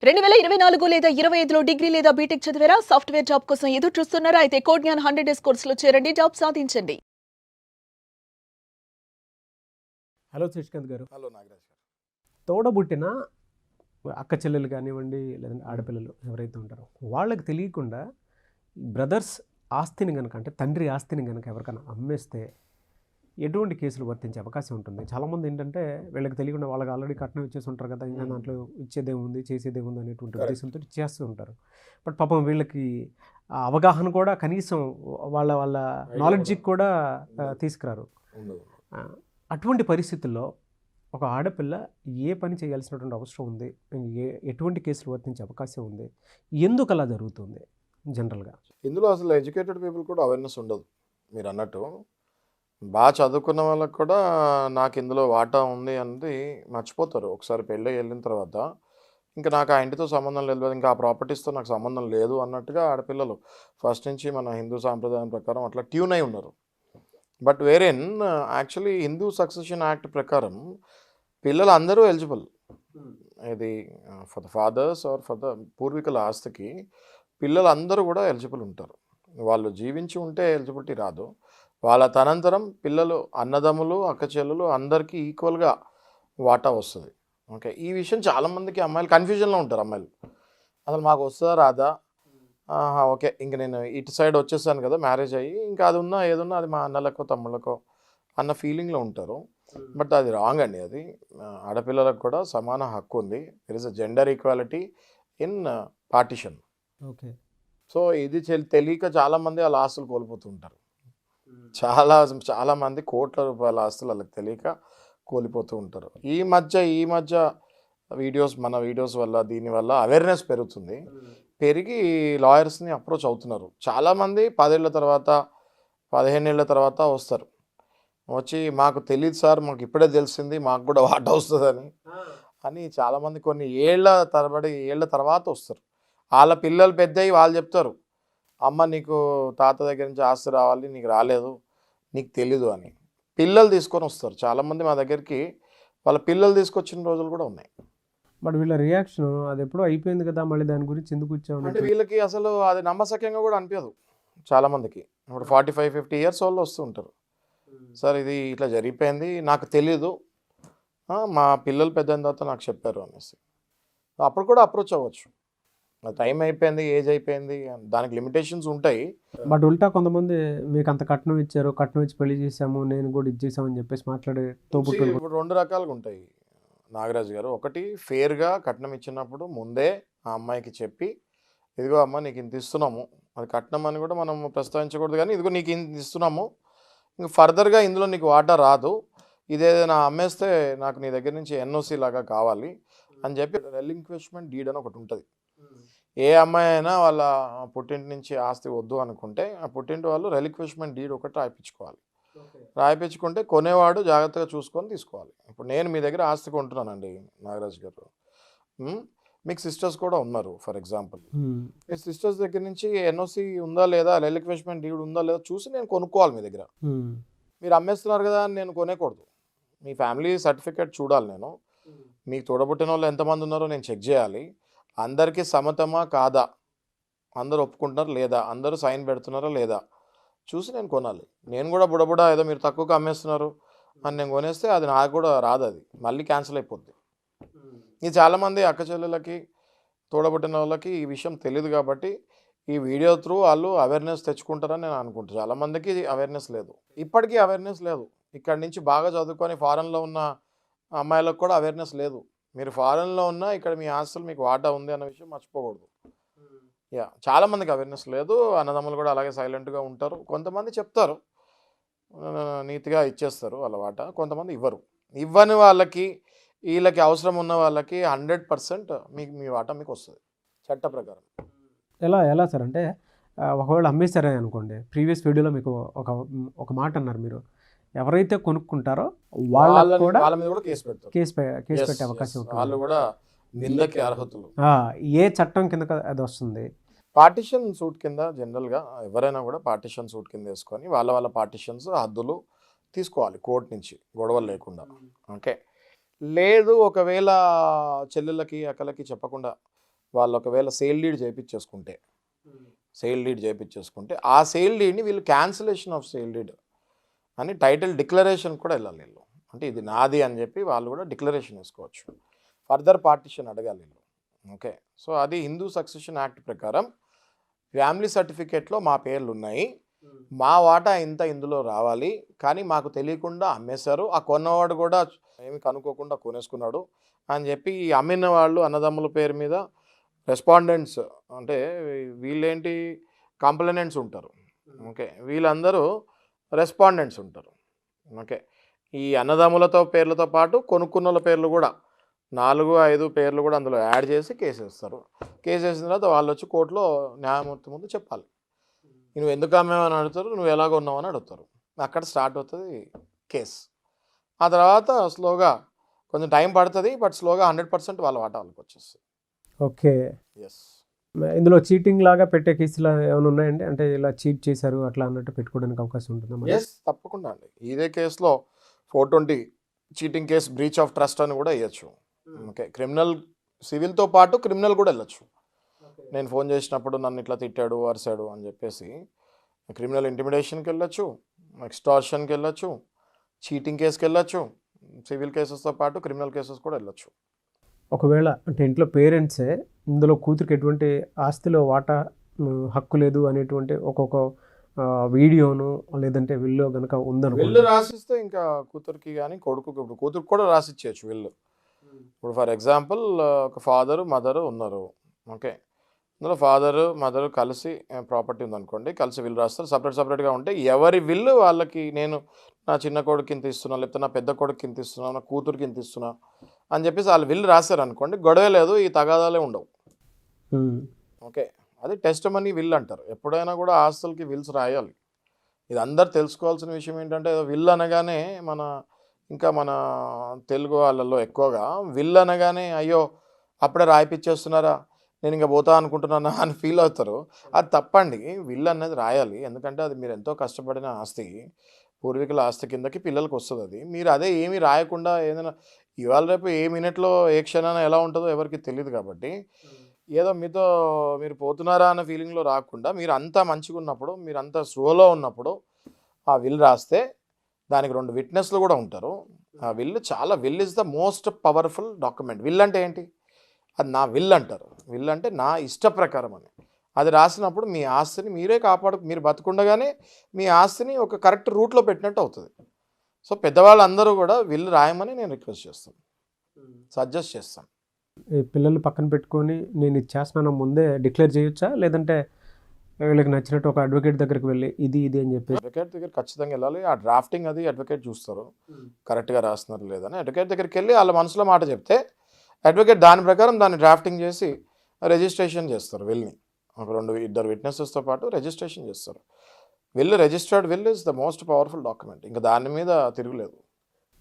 2024 లేదా 25లో డిగ్రీ లేదా బీటెక్ చదివారా? సాఫ్ట్‌వేర్ జాబ్ కోసం ఎదురు చూస్తున్నారా? అయితే కోడ్ జ్ఞాన్ 100 డేస్ కోర్సులో చేరండి. జాబ్ సాధించండి. హలో శ్రీకాంత్ గారు. హలో నాగరాజ్ గారు. తోడబుట్టిన అక్క చెల్లెలు కానివ్వండి, లేదంటే ఆడపిల్లలు ఎవరైతే ఉంటారో వాళ్ళకి తెలియకుండా బ్రదర్స్ ఆస్తిని కనుక, అంటే తండ్రి ఆస్తిని కనుక ఎవరికైనా అమ్మేస్తే ఎటువంటి కేసులు వర్తించే అవకాశం ఉంటుంది? చాలామంది ఏంటంటే వీళ్ళకి తెలియకుండా వాళ్ళకి ఆల్రెడీ కట్నం ఇచ్చేసి ఉంటారు కదా, ఇంకా దాంట్లో ఇచ్చేదేముంది చేసేదేముంది అనేటువంటి ఉద్దేశంతో చేస్తూ ఉంటారు. బట్ పాపం వీళ్ళకి ఆ అవగాహన కూడా కనీసం వాళ్ళ వాళ్ళ నాలెడ్జ్కి కూడా తీసుకురారు. అటువంటి పరిస్థితుల్లో ఒక ఆడపిల్ల ఏ పని చేయాల్సినటువంటి అవసరం ఉంది, ఎటువంటి కేసులు వర్తించే అవకాశం ఉంది, ఎందుకు అలా జరుగుతుంది జనరల్గా? ఇందులో అసలు ఎడ్యుకేటెడ్ పీపుల్ కూడా అవేర్నెస్ ఉండదు. మీరు అన్నట్టు బాగా చదువుకున్న వాళ్ళకి కూడా నాకు ఇందులో వాటా ఉంది అనేది మర్చిపోతారు. ఒకసారి పెళ్ళి వెళ్ళిన తర్వాత ఇంకా నాకు ఆ ఇంటితో సంబంధం లేదు, ఇంకా ఆ ప్రాపర్టీస్తో నాకు సంబంధం లేదు అన్నట్టుగా ఆడపిల్లలు ఫస్ట్ నుంచి మన హిందూ సాంప్రదాయం ప్రకారం అట్లా ట్యూన్ అయి ఉన్నారు. బట్ వేరేన్ యాక్చువల్లీ హిందూ సక్సెషన్ యాక్ట్ ప్రకారం పిల్లలు అందరూ ఎలిజిబుల్. ఇది for the fathers or for the పూర్వీకుల ఆస్తికి పిల్లలు అందరూ కూడా ఎలిజిబుల్ ఉంటారు. వాళ్ళు జీవించి ఉంటే ఎలిజిబిలిటీ రాదు. వాళ్ళ తనంతరం పిల్లలు అన్నదమ్ములు అక్క చెల్లెలు అందరికీ ఈక్వల్గా వాటా వస్తుంది. ఓకే, ఈ విషయం చాలామందికి అమ్మాయిలు కన్ఫ్యూజన్లో ఉంటారు. అమ్మాయిలు అసలు మాకు వస్తుందా రాదా, ఓకే ఇంక నేను ఇటు సైడ్ వచ్చేసాను కదా మ్యారేజ్ అయ్యి, ఇంకా అది ఉన్నా ఏదున్నా అది మా అన్నలకో తమ్ముళ్ళకో అన్న ఫీలింగ్లో ఉంటారు. బట్ అది రాంగ్ అండి. అది ఆడపిల్లలకు కూడా సమాన హక్కు ఉంది. There is a gender equality in partition. Okay, so ఇది తెలియక చాలామంది వాళ్ళ ఆస్తులు కోల్పోతుంటారు. చాలామంది కోట్ల రూపాయల ఆస్తులు వాళ్ళకి తెలియక కోల్పోతూ ఉంటారు. ఈ మధ్య వీడియోస్, మన వీడియోస్ వల్ల దీనివల్ల అవేర్నెస్ పెరుగుతుంది. పెరిగి లాయర్స్ని అప్రోచ్ అవుతున్నారు. చాలామంది 10 ఏళ్ళ తర్వాత 15 ఏళ్ళ తర్వాత వస్తారు. వచ్చి మాకు తెలియదు సార్, మాకు ఇప్పుడే తెలిసింది, మాకు కూడా వాటా వస్తుందని అని చాలామంది కొన్ని ఏళ్ళ తర్వాత వస్తారు. వాళ్ళ పిల్లలు పెద్దయి వాళ్ళు చెప్తారు, అమ్మ నీకు తాత దగ్గర నుంచి ఆస్తి రావాలి, నీకు రాలేదు, నీకు తెలీదు అని పిల్లలు తీసుకొని వస్తారు. చాలామంది మా దగ్గరికి వాళ్ళ పిల్లలు తీసుకొచ్చిన రోజులు కూడా ఉన్నాయి. బట్ వీళ్ళ రియాక్షన్ అది ఎప్పుడో అయిపోయింది కదా, మళ్ళీ దాని గురించి ఎందుకు వచ్చాము అంటే వీళ్ళకి అసలు అది నమ్మశక్యంగా కూడా అనిపించదు. చాలామందికి ఇప్పుడు 45-50 ఇయర్స్ వాళ్ళు వస్తూ ఉంటారు. సార్ ఇది ఇట్లా జరిగిపోయింది, నాకు తెలీదు, మా పిల్లలు పెద్ద తర్వాత నాకు చెప్పారు అనేసి అప్పుడు కూడా అప్రోచ్ అవ్వచ్చు. టైం అయిపోయింది, ఏజ్ అయిపోయింది, దానికి లిమిటేషన్స్ ఉంటాయి. బట్ ఉల్టా కొంతమంది మీకు అంత కట్నం ఇచ్చారు, కట్నం ఇచ్చి పెళ్లి చేసాము, నేను కూడా ఇచ్చేసామని చెప్పేసి మాట్లాడే తోబుట్టులు ఇప్పుడు 2 రకాలుగా ఉంటాయి నాగరాజు గారు. ఒకటి ఫేర్గా కట్నం ఇచ్చినప్పుడు ముందే ఆ అమ్మాయికి చెప్పి, ఇదిగో అమ్మ నీకు ఇంత ఇస్తున్నాము, అది కట్నం అని కూడా మనం ప్రస్తావించకూడదు, కానీ ఇదిగో నీకు ఇంత ఇస్తున్నాము, ఇంక ఫర్దర్గా ఇందులో నీకు వాటా రాదు, ఇదేదైనా అమ్మేస్తే నాకు నీ దగ్గర నుంచి ఎన్ఓసి లాగా కావాలి అని చెప్పి రెలింక్విష్మెంట్ డీడ్ అని ఒకటి ఉంటుంది. ఏ అమ్మాయి అయినా వాళ్ళ పుట్టింటి నుంచి ఆస్తి వద్దు అనుకుంటే ఆ పుట్టింటి వాళ్ళు రెలిక్విష్మెంట్ డీడ్ ఒకటి రాయించుకోవాలి. రాయించుకుంటే కొనేవాడు జాగ్రత్తగా చూసుకొని తీసుకోవాలి. ఇప్పుడు నేను మీ దగ్గర ఆస్తి కొంటున్నానండి నాగరాజు గారు, మీకు సిస్టర్స్ కూడా ఉన్నారు ఫర్ ఎగ్జాంపుల్, మీ సిస్టర్స్ దగ్గర నుంచి ఎన్ఓసి ఉందా లేదా, రెలిక్విష్మెంట్ డీడ్ ఉందా లేదా చూసి నేను కొనుక్కోవాలి మీ దగ్గర. మీరు అమ్మేస్తున్నారు కదా అని నేను కొనేకూడదు. మీ ఫ్యామిలీ సర్టిఫికేట్ చూడాలి నేను, మీకు తోడబుట్టిన వాళ్ళు ఎంతమంది ఉన్నారో నేను చెక్ చేయాలి, అందరికీ సమతమా కాదా, అందరూ ఒప్పుకుంటున్నారా లేదా, అందరూ సైన్ పెడుతున్నారా లేదా చూసి నేను కొనాలి. నేను కూడా బుడబుడా ఏదో మీరు తక్కువగా అమ్మేస్తున్నారు అని నేను కొనేస్తే అది నాకు కూడా రాదు, అది మళ్ళీ క్యాన్సిల్ అయిపోద్ది. ఇది చాలామంది అక్క చెల్లెలకి తోడబుట్టిన వాళ్ళకి ఈ విషయం తెలియదు కాబట్టి ఈ వీడియో త్రూ వాళ్ళు అవేర్నెస్ తెచ్చుకుంటారని నేను అనుకుంటాను. చాలామందికి అవేర్నెస్ లేదు, ఇప్పటికీ అవేర్నెస్ లేదు. ఇక్కడి నుంచి బాగా చదువుకొని ఫారెన్లో ఉన్న అమ్మాయిలకు కూడా అవేర్నెస్ లేదు. మీరు ఫారెన్లో ఉన్నా ఇక్కడ మీ ఆస్తులు మీకు వాటా ఉంది అన్న విషయం మర్చిపోకూడదు. చాలామందికి అవేర్నెస్ లేదు. అన్నదమ్ములు కూడా అలాగే సైలెంట్గా ఉంటారు. కొంతమంది చెప్తారు, నీట్గా ఇచ్చేస్తారు వాళ్ళ వాటా, కొంతమంది ఇవ్వని వాళ్ళకి, వీళ్ళకి అవసరం ఉన్న వాళ్ళకి 100% మీ వాటా మీకు వస్తుంది చట్ట ప్రకారం. ఎలా సార్ అంటే ఒకవేళ అమ్మేశారే అనుకోండి, ప్రీవియస్ వీడియోలో మీకు ఒక మాట అన్నారు, మీరు ఎవరైతే కొనుక్కుంటారో వాళ్ళ మీద కూడా కేసు పెట్టే అవకాశం ఉంటుంది. వాళ్ళు కూడా నిందకి అర్హతలు. ఏ చట్టం కింద అది వస్తుంది? పార్టిషన్ సూట్ కింద జనరల్గా ఎవరైనా కూడా పార్టిషన్ సూట్ కింద వేసుకొని వాళ్ళ పార్టిషన్స్ హద్దులు తీసుకోవాలి కోర్టు నుంచి గొడవలు లేకుండా. ఓకే, లేదు ఒకవేళ చెల్లెళ్ళకి అక్కలకి చెప్పకుండా వాళ్ళు ఒకవేళ సేల్ డీడ్ చేయించేసుకుంటే ఆ సేల్ డీడ్ని వీళ్ళు క్యాన్సిలేషన్ ఆఫ్ సేల్ డీడ్ అని టైటిల్ డిక్లరేషన్ కూడా వెళ్ళాలి వీళ్ళు. అంటే ఇది నాది అని చెప్పి వాళ్ళు కూడా డిక్లరేషన్ వేసుకోవచ్చు. ఫర్దర్ పార్టిషన్ అడగాలి వీళ్ళు. ఓకే, సో అది హిందూ సక్సెషన్ యాక్ట్ ప్రకారం ఫ్యామిలీ సర్టిఫికేట్లో మా పేర్లు ఉన్నాయి, మా వాటా ఇంత ఇందులో రావాలి, కానీ మాకు తెలియకుండా అమ్మేశారు, ఆ కొన్నవాడు కూడా ఏమి కనుక్కోకుండా కొనేసుకున్నాడు అని చెప్పి ఈ అమ్మిన వాళ్ళు అన్నదమ్ముల పేరు మీద రెస్పాండెంట్స్ అంటే వీళ్ళేంటి కంప్లైనెంట్స్ ఉంటారు. ఓకే, వీళ్ళందరూ రెస్పాండెంట్స్ ఉంటారు. ఓకే, ఈ అన్నదమ్ములతో పేర్లతో పాటు కొనుక్కున్న పేర్లు కూడా 4-5 పేర్లు కూడా అందులో యాడ్ చేసి కేసు వేస్తారు. కేసు వేసిన తర్వాత వాళ్ళు వచ్చి కోర్టులో న్యాయమూర్తి ముందు చెప్పాలి, నువ్వు ఎందుకు అమ్మేవని అడుగుతారు, నువ్వు ఎలాగ ఉన్నావని అడుగుతారు. అక్కడ స్టార్ట్ అవుతుంది కేసు. ఆ తర్వాత స్లోగా కొంచెం టైం పడుతుంది, బట్ స్లోగా 100% వాళ్ళ వాటా వాళ్ళకి వచ్చేస్తుంది. Okay, yes. ఇందులో చీటింగ్ లాగా పెట్టే కేసులు ఏమైనా ఉన్నాయండి? అంటే ఇలా చీట్ చేశారు అట్లా అన్నట్టు పెట్టుకోవడానికి అవకాశం ఉంటుందా? ఎస్, తప్పకుండా అండి. ఇదే కేసులో 420 cheating case, breach of trust అని కూడా వేయచ్చు. ఓకే, క్రిమినల్, సివిల్తో పాటు క్రిమినల్ కూడా వెళ్ళచ్చు. నేను ఫోన్ చేసినప్పుడు నన్ను ఇట్లా తిట్టాడు, అరిశాడు అని చెప్పేసి క్రిమినల్ ఇంటిమిడేషన్కి వెళ్ళచ్చు, ఎక్స్టార్షన్కి వెళ్ళచ్చు, చీటింగ్ కేసుకి వెళ్ళచ్చు, సివిల్ కేసెస్తో పాటు క్రిమినల్ కేసెస్ కూడా వెళ్ళచ్చు. ఒకవేళ అంటే ఇంట్లో పేరెంట్సే ఇందులో కూతురికి ఎటువంటి ఆస్తిలో వాటా హక్కు లేదు అనేటువంటి ఒక్కొక్క వీడియోను లేదంటే విల్లో కనుక ఉందనుకో, విల్లు రాసిస్తే ఇంకా కూతురికి కానీ కొడుకు కూతురికి కూడా రాసిచ్చేయచ్చు విల్లు. ఇప్పుడు ఫర్ ఎగ్జాంపుల్ ఒక ఫాదరు మదరు ఉన్నారు. ఓకే, అందులో ఫాదరు మదరు కలిసి ప్రాపర్టీ ఉందనుకోండి, కలిసి విల్లు రాస్తారు. సపరేట్గా ఉంటే ఎవరి విల్లు వాళ్ళకి, నేను నా చిన్న కొడుకు ఇంత ఇస్తున్నా, లేకపోతే నా పెద్ద కొడుకు ఇంత ఇస్తున్నా, నా కూతురికి ఇంత ఇస్తున్నా అని చెప్పేసి వాళ్ళు విల్లు రాశారు అనుకోండి, గొడవ లేదు, ఈ తగాదాలే ఉండవు. ఓకే, అది టెస్టిమనీ విల్ అంటారు. ఎప్పుడైనా కూడా ఆస్తులకి విల్స్ రాయాలి. ఇది అందరు తెలుసుకోవాల్సిన విషయం ఏంటంటే, విల్ అనగానే మన తెలుగు వాళ్ళల్లో ఎక్కువగా విల్ అనగానే అయ్యో అప్పుడే రాయిపిచ్చేస్తున్నారా, నేను ఇంకా పోతా అనుకుంటున్నానా అని ఫీల్ అవుతారు. అది తప్పండి. విల్ అనేది రాయాలి. ఎందుకంటే అది మీరు ఎంతో కష్టపడిన ఆస్తి, పూర్వీకుల ఆస్తి కిందకి పిల్లలకు వస్తుంది. అది మీరు అదే ఏమీ రాయకుండా ఏదైనా ఇవాళ రేపు ఏ మినిట్లో ఏ క్షణాన ఎలా ఉంటుందో ఎవరికి తెలియదు. కాబట్టి ఏదో మీరు పోతున్నారా అన్న ఫీలింగ్లో రాకుండా, మీరు అంతా మంచిగా ఉన్నప్పుడు, మీరు అంతా స్లోలో ఉన్నప్పుడు ఆ విల్ రాస్తే దానికి 2 విట్నెస్లు కూడా ఉంటారు. ఆ will is the most powerful document. Will అంటే ఏంటి? అది నా విల్ అంటారు. విల్ అంటే నా ఇష్ట ప్రకారం అని. అది రాసినప్పుడు మీ ఆస్తిని మీరే మీరు బతుకుండగానే మీ ఆస్తిని ఒక కరెక్ట్ రూట్లో పెట్టినట్టు అవుతుంది. సో పెద్దవాళ్ళందరూ కూడా విల్ రాయమని నేను రిక్వెస్ట్ చేస్తాను, సజెస్ట్ చేస్తాను. ఈ పిల్లలు పక్కన పెట్టుకొని నేను ఇది చేస్తున్నాను ముందే డిక్లేర్ చేయొచ్చా, లేదంటే వీళ్ళకి నచ్చినట్టు ఒక అడ్వకేట్ దగ్గరికి వెళ్ళి ఇది అని చెప్పి? అడ్వకేట్ దగ్గర ఖచ్చితంగా వెళ్ళాలి. ఆ డ్రాఫ్టింగ్ అది అడ్వకేట్ చూస్తారు, కరెక్ట్గా రాస్తున్నారు లేదని. అడ్వకేట్ దగ్గరికి వెళ్ళి వాళ్ళ మనసులో మాట చెప్తే అడ్వకేట్ దాని ప్రకారం దాన్ని డ్రాఫ్టింగ్ చేసి రిజిస్ట్రేషన్ చేస్తారు. విల్ని ఒక 2 విట్నెసెస్తో పాటు రిజిస్ట్రేషన్ చేస్తారు. Registered will is the most powerful document. ఇంకా దాని మీద తిరుగులేదు.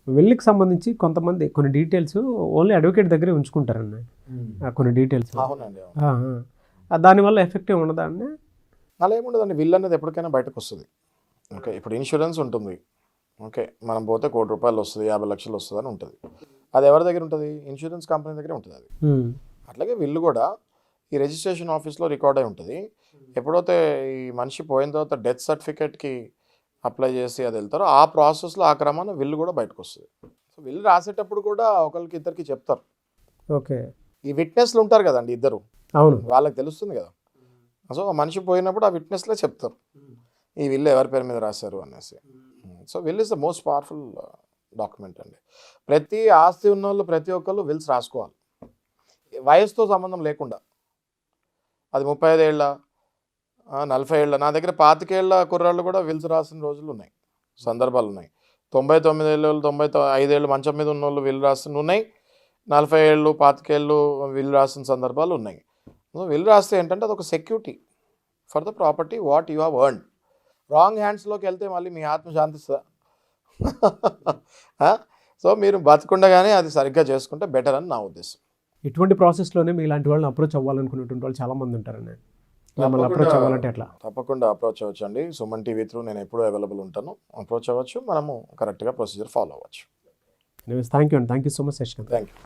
విల్కి సంబంధించి కొంతమంది కొన్ని డీటెయిల్స్ ఓన్లీ అడ్వకేట్ దగ్గరే ఉంచుకుంటారండి, కొన్ని డీటెయిల్స్. అవునండి. దానివల్ల ఎఫెక్టివ్ ఉండదా అండి? అలా ఏముండదండి. విల్ అనేది ఎప్పటికైనా బయటకు వస్తుంది. ఓకే, ఇప్పుడు ఇన్సూరెన్స్ ఉంటుంది. ఓకే, మనం పోతే ₹1,00,00,000 వస్తుంది, 50 లక్షలు వస్తుంది అని ఉంటుంది. అది ఎవరి దగ్గర ఉంటుంది? ఇన్సూరెన్స్ కంపెనీ దగ్గరే ఉంటుంది అది. అట్లాగే విల్లు కూడా ఈ రిజిస్ట్రేషన్ ఆఫీస్లో రికార్డ్ అయి ఉంటుంది. ఎప్పుడైతే ఈ మనిషి పోయిన తర్వాత డెత్ సర్టిఫికేట్కి అప్లై చేసి అది వెళ్తారో ఆ ప్రాసెస్లో ఆ క్రమాన విల్లు కూడా బయటకు వస్తుంది. సో విల్లు రాసేటప్పుడు కూడా ఒకరికి ఇద్దరికి చెప్తారు. ఓకే, ఈ విట్నెస్లు ఉంటారు కదండి ఇద్దరు, అవును, వాళ్ళకి తెలుస్తుంది కదా. సో ఆ మనిషి పోయినప్పుడు ఆ విట్నెస్లే చెప్తారు ఈ విల్లు ఎవరి పేరు మీద రాశారు అనేసి. So will is the most powerful document అండి. ప్రతి ఆస్తి ఉన్న వాళ్ళు ప్రతి ఒక్కళ్ళు విల్స్ రాసుకోవాలి, వయసుతో సంబంధం లేకుండా. అది 35 ఏళ్ళ 40 ఏళ్ళ, నా దగ్గర 25 ఏళ్ళ కుర్రాళ్ళు కూడా విల్స్ రాసిన రోజులు ఉన్నాయి, సందర్భాలు ఉన్నాయి. 99 ఏళ్ళు 95 ఏళ్ళు మంచం మీద ఉన్న వాళ్ళు విల్ రాసిన ఉన్నాయి. 40 ఏళ్ళు 25 ఏళ్ళు విల్ రాసిన సందర్భాలు ఉన్నాయి. విల్ రాస్తే ఏంటంటే అదొక security for the property what you have earned. Wrong హ్యాండ్స్లోకి వెళ్తే మళ్ళీ మీ ఆత్మ శాంతిస్తుందా? సో మీరు బతుకుండగానే అది సరిగ్గా చేసుకుంటే బెటర్ అని నా ఉద్దేశం. ఇటువంటి ప్రాసెస్లోనే మీ ఇలాంటి వాళ్ళని అప్రోచ్ అవ్వాలనుకునేటువంటి వాళ్ళు చాలామంది ఉంటారండి. మిమ్మల్ని అప్రోచ్ అవ్వాలంటే ఎట్లా? తప్పకుండా అప్రోచ్ అవ్వచ్చు అండి. సుమన్ టీవీ త్రూ నేను ఎప్పుడూ అవైలబుల్ ఉంటాను. అప్రోచ్ అవ్వచ్చు, మనము కరెక్ట్గా ప్రొసీజర్ ఫాలో అవ్వచ్చు. థ్యాంక్ యూ అండి, thank you so much Shashikant. Thank you.